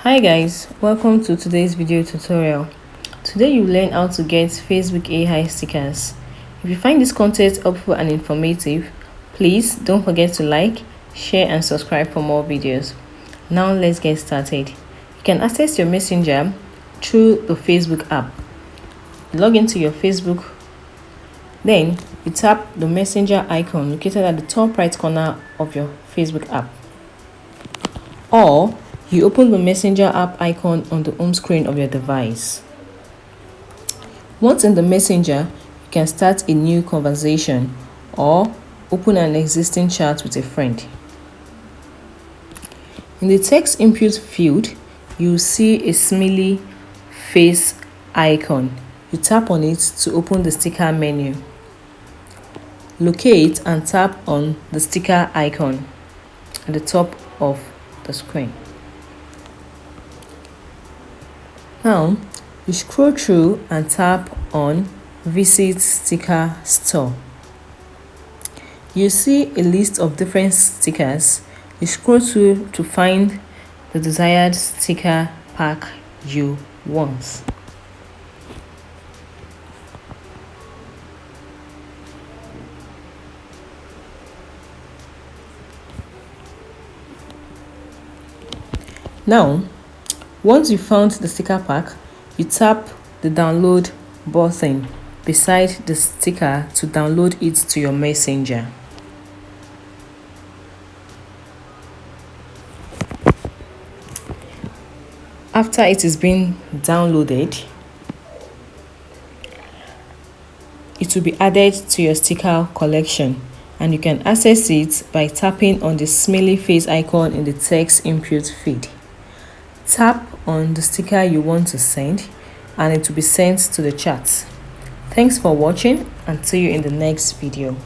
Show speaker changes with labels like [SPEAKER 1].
[SPEAKER 1] Hi guys, welcome to today's video tutorial. Today you learn how to get Facebook AI stickers. If you find this content helpful and informative, please don't forget to like, share and subscribe for more videos. Now let's get started. You can access your messenger through the Facebook app. Log into your Facebook, then you tap the messenger icon located at the top right corner of your Facebook app, or you open the messenger app icon on the home screen of your device. Once in the messenger, you can start a new conversation or open an existing chat with a friend. In the text input field, you see a smiley face icon. You tap on it to open the sticker menu. Locate and tap on the sticker icon at the top of the screen. Now, you scroll through and tap on Visit Sticker Store. You see a list of different stickers. You scroll through to find the desired sticker pack you want. Now, once you found the sticker pack, you tap the download button beside the sticker to download it to your messenger. After it is being downloaded, it will be added to your sticker collection, and you can access it by tapping on the smiley face icon in the text input feed. Tap on the sticker you want to send and it will be sent to the chat. Thanks for watching and see you in the next video.